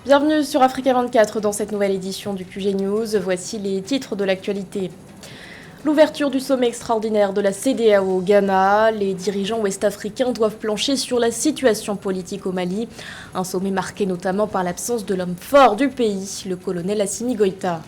Bienvenue sur Africa 24 dans cette nouvelle édition du QG News. Voici les titres de l'actualité. L'ouverture du sommet extraordinaire de la CEDEAO au Ghana. Les dirigeants ouest-africains doivent plancher sur la situation politique au Mali. Un sommet marqué notamment par l'absence de l'homme fort du pays, le colonel Assimi Goïta.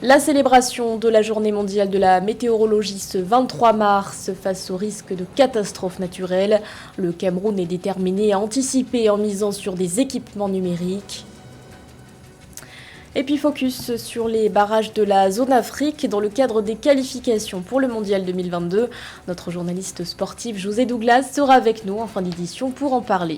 La célébration de la journée mondiale de la météorologie ce 23 mars face au risque de catastrophes naturelles. Le Cameroun est déterminé à anticiper en misant sur des équipements numériques. Et puis focus sur les barrages de la zone Afrique dans le cadre des qualifications pour le Mondial 2022. Notre journaliste sportif José Douglas sera avec nous en fin d'édition pour en parler.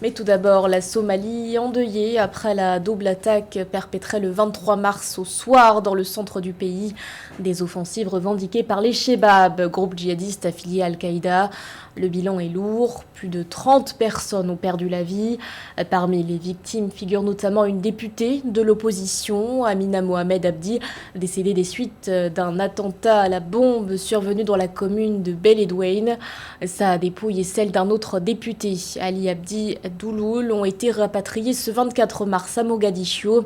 Mais tout d'abord, la Somalie endeuillée après la double attaque perpétrée le 23 mars au soir dans le centre du pays. Des offensives revendiquées par les Shebab, groupe djihadiste affilié à Al-Qaïda. Le bilan est lourd, plus de 30 personnes ont perdu la vie. Parmi les victimes figure notamment une députée de l'opposition, Amina Mohamed Abdi, décédée des suites d'un attentat à la bombe survenu dans la commune de Beledweyne. Sa dépouille et celle d'un autre député, Ali Abdi Douloul, ont été rapatriées ce 24 mars à Mogadiscio.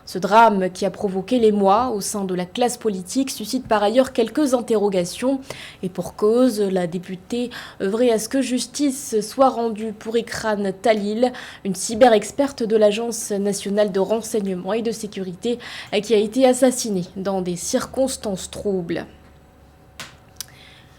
Ce drame qui a provoqué l'émoi au sein de la classe politique suscite par ailleurs quelques interrogations. Et pour cause, la députée œuvrait à ce que justice soit rendue pour Ikran Talil, une cyber-experte de l'Agence nationale de renseignement et de sécurité qui a été assassinée dans des circonstances troubles.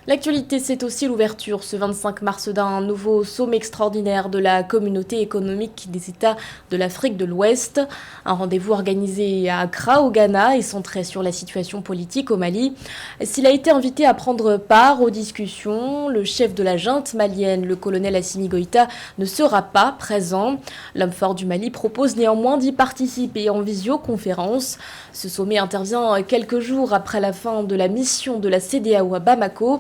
L'actualité, c'est aussi l'ouverture ce 25 mars d'un nouveau sommet extraordinaire de la communauté économique des États de l'Afrique de l'Ouest. Un rendez-vous organisé à Accra, au Ghana, et centré sur la situation politique au Mali. S'il a été invité à prendre part aux discussions, le chef de la junte malienne, le colonel Assimi Goïta, ne sera pas présent. L'homme fort du Mali propose néanmoins d'y participer en visioconférence. Ce sommet intervient quelques jours après la fin de la mission de la CEDEAO à Bamako.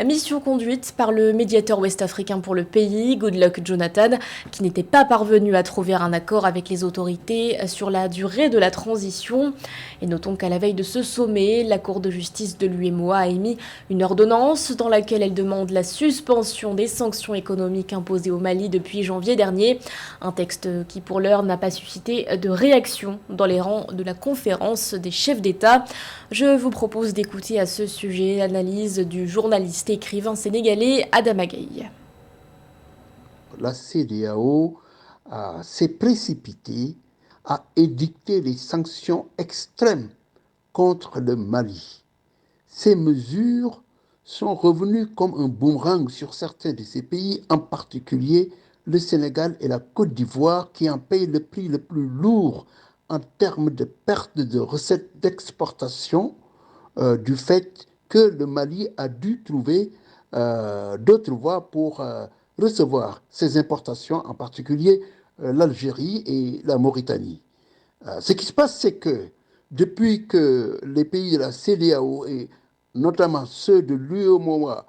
Mission conduite par le médiateur ouest-africain pour le pays, Goodluck Jonathan, qui n'était pas parvenu à trouver un accord avec les autorités sur la durée de la transition. Et notons qu'à la veille de ce sommet, la Cour de justice de l'UEMOA a émis une ordonnance dans laquelle elle demande la suspension des sanctions économiques imposées au Mali depuis janvier dernier. Un texte qui pour l'heure n'a pas suscité de réaction dans les rangs de la conférence des chefs d'État. Je vous propose d'écouter à ce sujet l'analyse du journaliste et écrivain sénégalais Adama Gaye. La CEDEAO s'est précipitée à édicter des sanctions extrêmes contre le Mali. Ces mesures sont revenues comme un boomerang sur certains de ces pays, en particulier le Sénégal et la Côte d'Ivoire, qui en payent le prix le plus lourd en termes de perte de recettes d'exportation du fait que le Mali a dû trouver d'autres voies pour recevoir ces importations, en particulier l'Algérie et la Mauritanie. Ce qui se passe, c'est que depuis que les pays de la CEDEAO et notamment ceux de l'UEMOA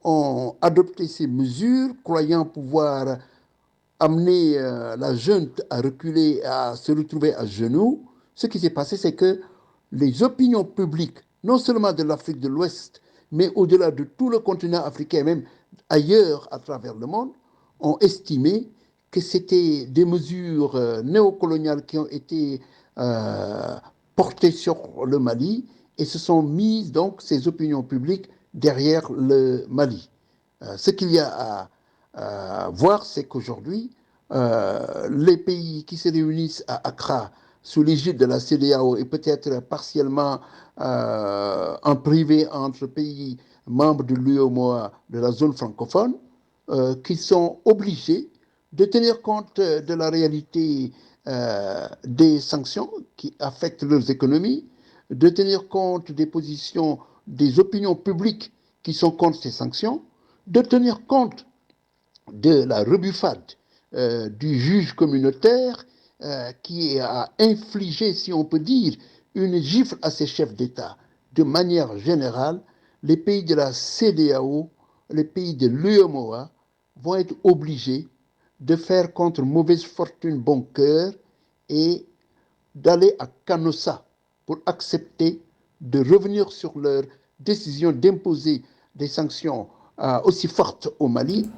ont adopté ces mesures, croyant pouvoir amener la junte à reculer, à se retrouver à genoux, ce qui s'est passé, c'est que les opinions publiques, non seulement de l'Afrique de l'Ouest, mais au-delà de tout le continent africain, même ailleurs à travers le monde, ont estimé que c'était des mesures néocoloniales qui ont été portées sur le Mali et se sont mises donc ces opinions publiques derrière le Mali. Ce qu'il y a à voir, c'est qu'aujourd'hui, les pays qui se réunissent à Accra sous l'égide de la CEDEAO et peut-être partiellement en privé entre pays membres de l'UEMOA, de la zone francophone, qui sont obligés de tenir compte de la réalité des sanctions qui affectent leurs économies, de tenir compte des positions des opinions publiques qui sont contre ces sanctions, de tenir compte de la rebuffade du juge communautaire qui a infligé, si on peut dire, une gifle à ses chefs d'État. De manière générale, les pays de la CEDEAO, les pays de l'UEMOA vont être obligés de faire contre mauvaise fortune bon cœur et d'aller à Canossa pour accepter de revenir sur leur décision d'imposer des sanctions aussi fortes au Mali.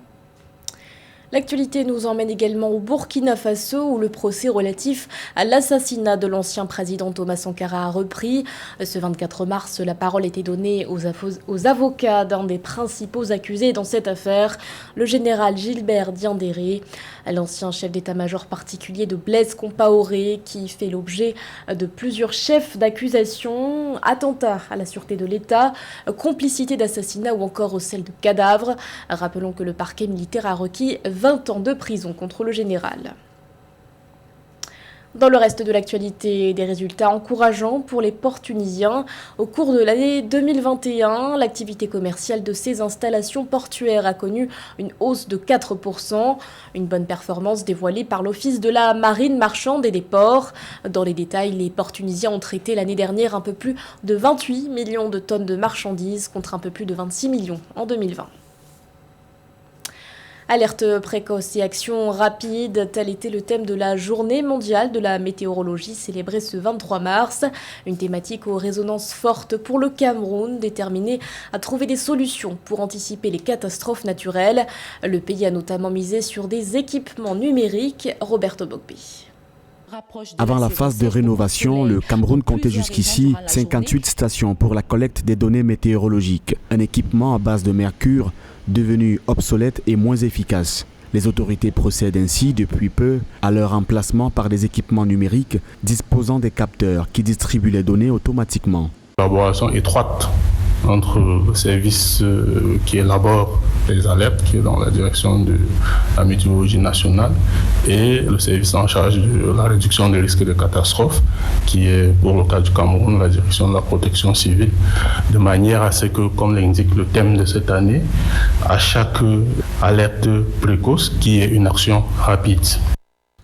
L'actualité nous emmène également au Burkina Faso où le procès relatif à l'assassinat de l'ancien président Thomas Sankara a repris. Ce 24 mars, la parole était donnée aux avocats d'un des principaux accusés dans cette affaire, le général Gilbert Diendéré, l'ancien chef d'état-major particulier de Blaise Compaoré qui fait l'objet de plusieurs chefs d'accusation, attentat à la sûreté de l'État, complicité d'assassinat ou encore celle de cadavres. Rappelons que le parquet militaire a requis 20 ans de prison contre le général. Dans le reste de l'actualité, des résultats encourageants pour les ports tunisiens. Au cours de l'année 2021, l'activité commerciale de ces installations portuaires a connu une hausse de 4%. Une bonne performance dévoilée par l'Office de la marine marchande et des ports. Dans les détails, les ports tunisiens ont traité l'année dernière un peu plus de 28 millions de tonnes de marchandises contre un peu plus de 26 millions en 2020. Alerte précoce et action rapide, tel était le thème de la journée mondiale de la météorologie célébrée ce 23 mars. Une thématique aux résonances fortes pour le Cameroun, déterminé à trouver des solutions pour anticiper les catastrophes naturelles. Le pays a notamment misé sur des équipements numériques. Roberto Bogbi. Avant la phase de rénovation, le Cameroun comptait jusqu'ici 58 stations pour la collecte des données météorologiques, un équipement à base de mercure devenu obsolète et moins efficace. Les autorités procèdent ainsi depuis peu à leur remplacement par des équipements numériques disposant des capteurs qui distribuent les données automatiquement. Collaboration étroite entre le service qui élabore les alertes, qui est dans la direction de la météorologie nationale, et le service en charge de la réduction des risques de catastrophes, qui est pour le cas du Cameroun la direction de la protection civile, de manière à ce que, comme l'indique le thème de cette année, à chaque alerte précoce, qu'il y ait une action rapide.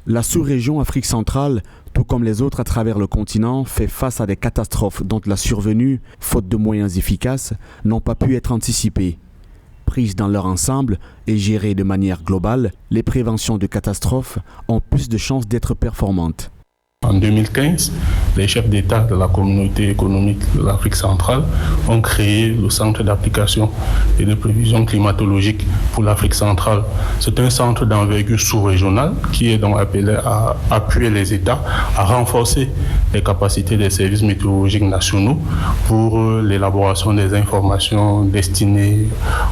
La sous-région Afrique centrale, tout comme les autres à travers le continent, fait face à des catastrophes dont la survenue, faute de moyens efficaces, n'ont pas pu être anticipées. Prises dans leur ensemble et gérées de manière globale, les préventions de catastrophes ont plus de chances d'être performantes. En 2015, les chefs d'État de la communauté économique de l'Afrique centrale ont créé le Centre d'application et de prévision climatologique pour l'Afrique centrale. C'est un centre d'envergure sous-régionale qui est donc appelé à appuyer les États, à renforcer les capacités des services météorologiques nationaux pour l'élaboration des informations destinées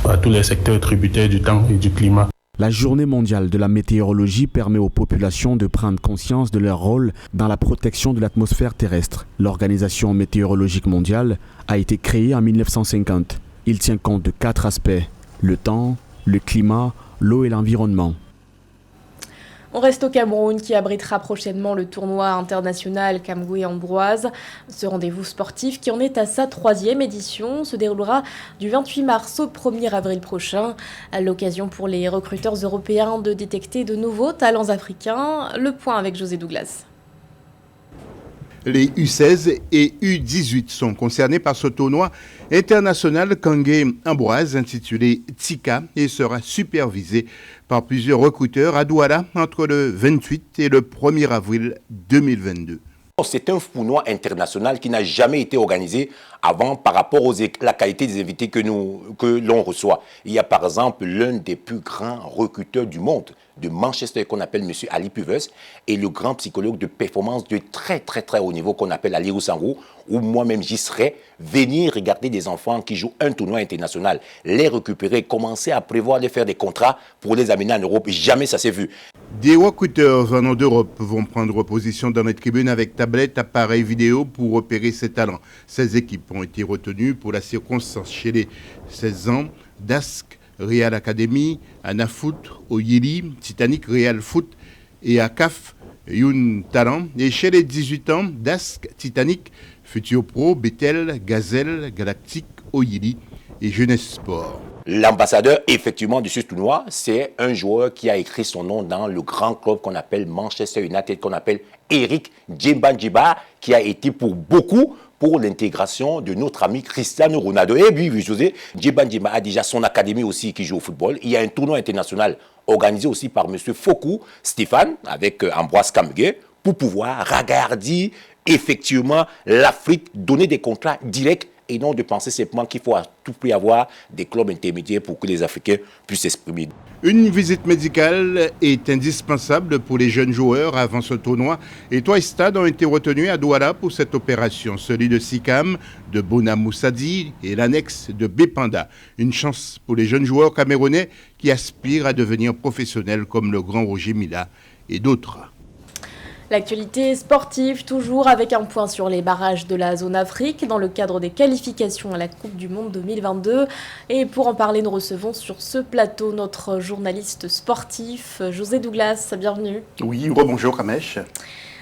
à tous les secteurs tributaires du temps et du climat. La journée mondiale de la météorologie permet aux populations de prendre conscience de leur rôle dans la protection de l'atmosphère terrestre. L'Organisation météorologique mondiale a été créée en 1950. Il tient compte de 4 aspects: le temps, le climat, l'eau et l'environnement. On reste au Cameroun qui abritera prochainement le tournoi international Kamgoué-Ambroise. Ce rendez-vous sportif qui en est à sa 3e édition se déroulera du 28 mars au 1er avril prochain. À l'occasion pour les recruteurs européens de détecter de nouveaux talents africains. Le point avec José Douglas. Les U16 et U18 sont concernés par ce tournoi international Kamgoué-Ambroise intitulé Tika et sera supervisé par plusieurs recruteurs à Douala entre le 28 et le 1er avril 2022. C'est un tournoi international qui n'a jamais été organisé avant par rapport à la qualité des invités que l'on reçoit. Il y a par exemple l'un des plus grands recruteurs du monde de Manchester qu'on appelle M. Ali Puvers et le grand psychologue de performance de très haut niveau qu'on appelle Ali Roussangou, où moi-même j'y serais, venir regarder des enfants qui jouent un tournoi international, les récupérer, commencer à prévoir de faire des contrats pour les amener en Europe. Jamais ça s'est vu. Des recruteurs venant d'Europe vont prendre position dans les tribunes avec tablettes, appareils vidéo pour repérer ces talents. Ces équipes ont été retenues pour la circonstance chez les 16 ans, Dask, Real Academy, Anafoot, Oyili, Titanic, Real Foot et ACAF, Youn Talent. Et chez les 18 ans, Dask, Titanic, Futur Pro, Bethel, Gazelle, Galactique, Oyili et Jeunesse Sport. L'ambassadeur, effectivement, de ce tournoi, c'est un joueur qui a écrit son nom dans le grand club qu'on appelle Manchester United, qu'on appelle Eric Djimbanjiba, qui a été pour beaucoup pour l'intégration de notre ami Cristiano Ronaldo. Et puis, José, Djimbanjiba a déjà son académie aussi qui joue au football. Il y a un tournoi international organisé aussi par M. Fokou Stéphane, avec Ambroise Kamgé, pour pouvoir regarder effectivement l'Afrique donner des contrats directs et non de penser simplement qu'il faut à tout prix avoir des clubs intermédiaires pour que les Africains puissent s'exprimer. Une visite médicale est indispensable pour les jeunes joueurs avant ce tournoi et 3 stades ont été retenus à Douala pour cette opération, celui de Sikam, de Bona Moussadi et l'annexe de Bépanda. Une chance pour les jeunes joueurs camerounais qui aspirent à devenir professionnels comme le grand Roger Mila et d'autres. L'actualité sportive, toujours avec un point sur les barrages de la zone Afrique dans le cadre des qualifications à la Coupe du Monde 2022. Et pour en parler, nous recevons sur ce plateau notre journaliste sportif, José Douglas. Bienvenue. Oui, rebonjour Kamesh.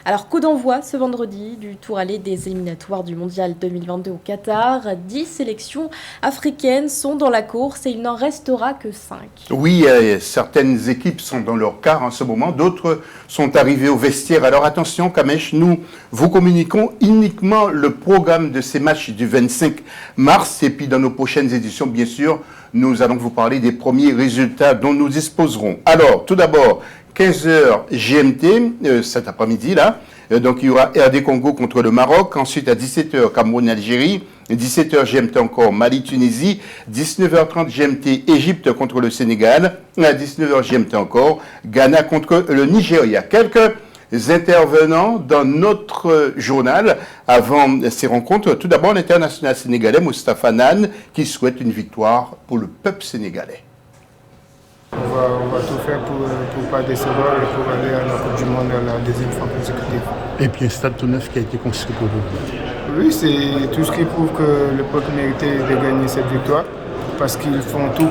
Alors, coup d'envoi ce vendredi du tour aller des éliminatoires du Mondial 2022 au Qatar. 10 sélections africaines sont dans la course et il n'en restera que 5. Oui, certaines équipes sont dans leur quart en ce moment, d'autres sont arrivées au vestiaire. Alors attention Kamesh, nous vous communiquons uniquement le programme de ces matchs du 25 mars et puis dans nos prochaines éditions, bien sûr, nous allons vous parler des premiers résultats dont nous disposerons. Alors, tout d'abord, 15h GMT, cet après-midi là, donc il y aura RD Congo contre le Maroc, ensuite à 17h Cameroun-Algérie, 17h GMT encore Mali-Tunisie, 19h30 GMT Égypte contre le Sénégal, à 19h GMT encore Ghana contre le Nigeria. Quelques intervenants dans notre journal avant ces rencontres. Tout d'abord l'international sénégalais Moustapha Nane qui souhaite une victoire pour le peuple sénégalais. On va tout faire pour ne pas décevoir et pour aller à la Coupe du Monde à la deuxième fois consécutive. Et puis un stade tout neuf qui a été construit pour vous. Oui, c'est tout ce qui prouve que le peuple méritait de gagner cette victoire parce qu'ils font tout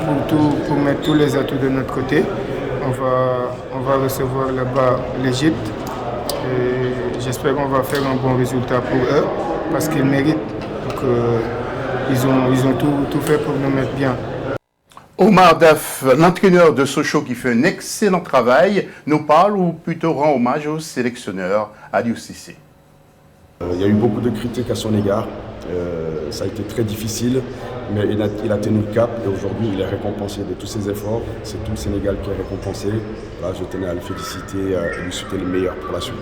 pour mettre tous les atouts de notre côté. On va recevoir là-bas l'Égypte et j'espère qu'on va faire un bon résultat pour eux parce qu'ils méritent. Donc, ils ont tout fait pour nous mettre bien. Omar Daf, l'entraîneur de Sochaux qui fait un excellent travail, nous parle ou plutôt rend hommage au sélectionneur Aliou Cissé. Il y a eu beaucoup de critiques à son égard, ça a été très difficile, mais il a tenu le cap et aujourd'hui il est récompensé de tous ses efforts. C'est tout le Sénégal qui est récompensé. Là, je tenais à le féliciter et lui souhaiter le meilleur pour la suite.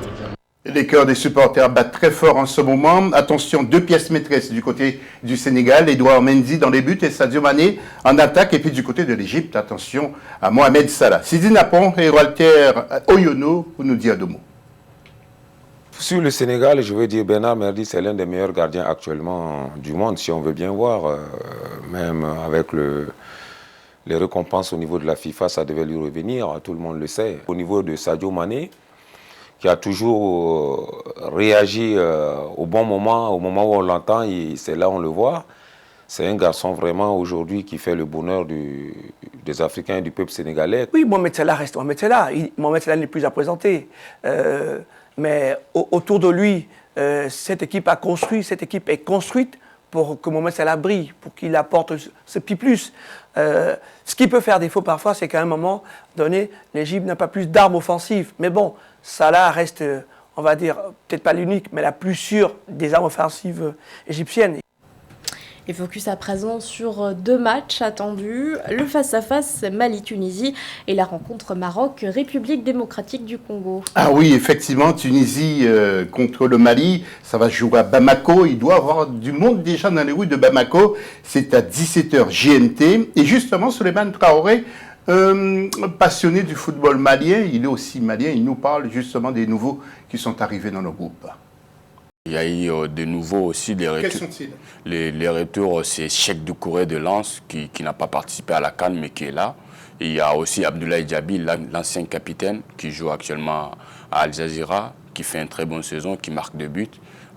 Les cœurs des supporters battent très fort en ce moment. Attention, 2 pièces maîtresses du côté du Sénégal. Edouard Mendy dans les buts et Sadio Mané en attaque. Et puis du côté de l'Égypte, attention à Mohamed Salah. Sidi Napon et Walter Oyono pour nous dire 2 mots. Sur le Sénégal, je veux dire Bernard Mendy, c'est l'un des meilleurs gardiens actuellement du monde, si on veut bien voir. Même avec les récompenses au niveau de la FIFA, ça devait lui revenir, tout le monde le sait. Au niveau de Sadio Mané, qui a toujours réagi au bon moment, au moment où on l'entend, c'est là on le voit. C'est un garçon vraiment aujourd'hui qui fait le bonheur des Africains et du peuple sénégalais. Oui, Mohamed Salah reste Mohamed Salah. Mohamed Salah n'est plus à présenter. Mais autour de lui, cette équipe est construite pour que Mohamed Salah brille, pour qu'il apporte ce petit plus. Ce qui peut faire défaut parfois, c'est qu'à un moment donné, l'Égypte n'a pas plus d'armes offensives. Mais bon, Salah reste, on va dire, peut-être pas l'unique, mais la plus sûre des armes offensives égyptiennes. Et focus à présent sur 2 matchs attendus, le face-à-face Mali-Tunisie et la rencontre Maroc-République démocratique du Congo. Ah oui, effectivement, Tunisie contre le Mali, ça va jouer à Bamako. Il doit y avoir du monde déjà dans les rues de Bamako. C'est à 17h GMT. Et justement, Souleymane Traoré, passionné du football malien, il est aussi malien, il nous parle justement des nouveaux qui sont arrivés dans le groupe. Il y a eu de nouveaux aussi des retours. Quels sont-ils? Les retours, c'est Cheikh Doucouré de Lens qui n'a pas participé à la CAN mais qui est là. Et il y a aussi Abdoulaye Diaby, l'ancien capitaine, qui joue actuellement à Al Jazeera, qui fait une très bonne saison, qui marque 2 buts.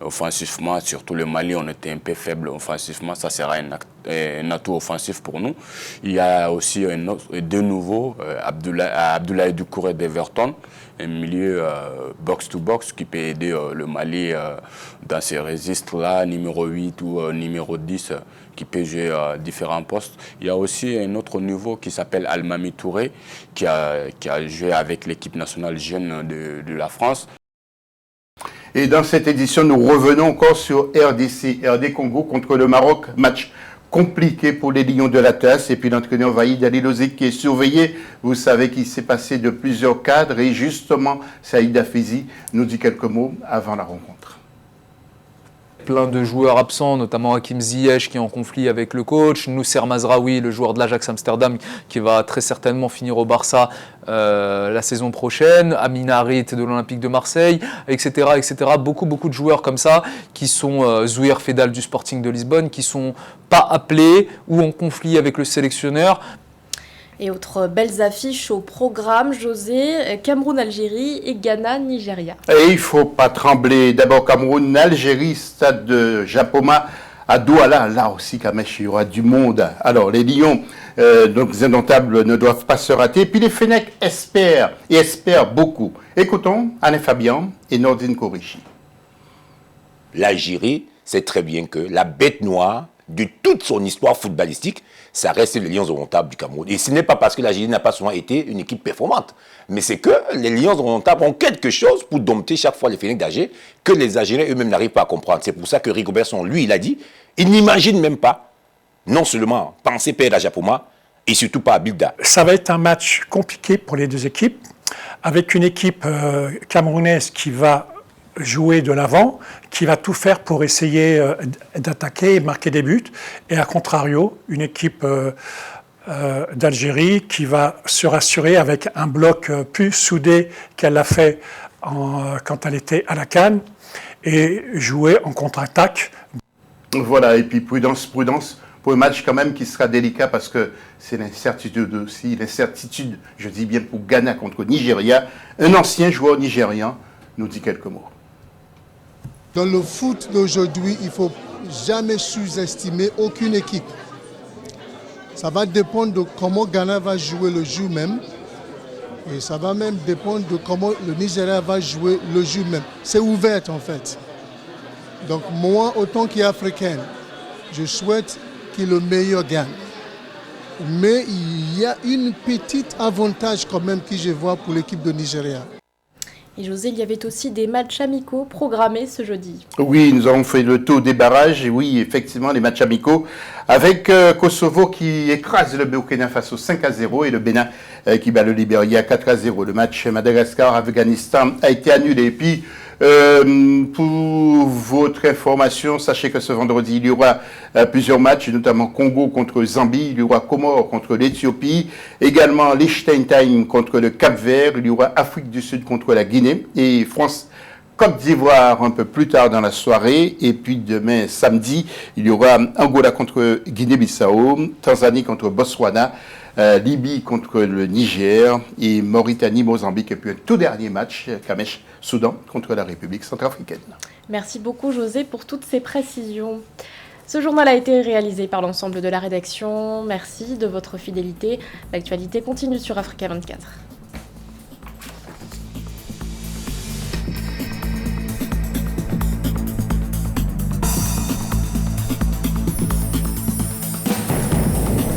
Offensivement, surtout le Mali, on était un peu faible offensivement, ça sera un atout offensif pour nous. Il y a aussi de nouveau Abdoulaye Doucouré d'Everton, un milieu box-to-box qui peut aider le Mali dans ces registres-là, numéro 8 ou numéro 10, qui peut jouer différents postes. Il y a aussi un autre nouveau qui s'appelle Almami Touré, qui a joué avec l'équipe nationale jeune de la France. Et dans cette édition, nous revenons encore sur RD Congo contre le Maroc. Match compliqué pour les Lions de la Tasse. Et puis l'entraîneur Vaïd Alilozic qui est surveillé. Vous savez qu'il s'est passé de plusieurs cadres. Et justement, Saïd Afezi nous dit quelques mots avant la rencontre. plein de joueurs absents, notamment Hakim Ziyech qui est en conflit avec le coach, Noussair Mazraoui, le joueur de l'Ajax Amsterdam qui va très certainement finir au Barça la saison prochaine, Amin Harit de l'Olympique de Marseille, etc., etc. Beaucoup de joueurs comme ça qui sont Zouir Fedal du Sporting de Lisbonne, qui sont pas appelés ou en conflit avec le sélectionneur. Et autres belles affiches au programme, José, Cameroun-Algérie et Ghana-Nigeria. Et il ne faut pas trembler. D'abord Cameroun-Algérie, stade de Japoma à Douala. Là aussi, Kamesh, il y aura du monde. Alors, les Lions, donc les indomptables, ne doivent pas se rater. Puis les Fennecs espèrent beaucoup. Écoutons Anne Fabian et Nordine Korichi. L'Algérie sait très bien que la bête noire de toute son histoire footballistique, ça reste les Lions indomptables du Cameroun. Et ce n'est pas parce que l'Algérie n'a pas souvent été une équipe performante, mais c'est que les Lions indomptables ont quelque chose pour dompter chaque fois les Fennecs d'Alger que les Algériens eux-mêmes n'arrivent pas à comprendre. C'est pour ça que Rigobertson, lui, il a dit, il n'imagine même pas, non seulement penser perdre à Japoma, et surtout pas à Bilda. Ça va être un match compliqué pour les deux équipes, avec une équipe camerounaise qui va jouer de l'avant, qui va tout faire pour essayer d'attaquer et marquer des buts, et à contrario, une équipe d'Algérie qui va se rassurer avec un bloc plus soudé qu'elle l'a fait quand elle était à la CAN, et jouer en contre-attaque. Voilà, et puis prudence pour un match quand même qui sera délicat parce que c'est l'incertitude aussi, l'incertitude, je dis bien pour Ghana contre Nigeria. Un ancien joueur nigérian nous dit quelques mots. Dans le foot d'aujourd'hui, il ne faut jamais sous-estimer aucune équipe. Ça va dépendre de comment Ghana va jouer le jour même. Et ça va même dépendre de comment le Nigeria va jouer le jour même. C'est ouvert en fait. Donc moi, autant qu'Africaine, je souhaite que le meilleur gagne. Mais il y a une petite avantage quand même que je vois pour l'équipe de Nigeria. Et José, il y avait aussi des matchs amicaux programmés ce jeudi. Oui, nous avons fait le tour des barrages. Et oui, effectivement, les matchs amicaux avec Kosovo qui écrase le Burkina Faso 5-0 et le Bénin qui bat le Libéria 4-0. Le match Madagascar-Afghanistan a été annulé. Et puis, pour votre information, sachez que ce vendredi, il y aura plusieurs matchs, notamment Congo contre Zambie, il y aura Comores contre l'Éthiopie, également Liechtenstein contre le Cap-Vert, il y aura Afrique du Sud contre la Guinée et France-Côte d'Ivoire un peu plus tard dans la soirée. Et puis demain, samedi, il y aura Angola contre Guinée-Bissau, Tanzanie contre Botswana, Libye contre le Niger et Mauritanie-Mozambique. Et puis un tout dernier match, Kamesh, Soudan contre la République centrafricaine. Merci beaucoup José pour toutes ces précisions. Ce journal a été réalisé par l'ensemble de la rédaction. Merci de votre fidélité. L'actualité continue sur Africa 24.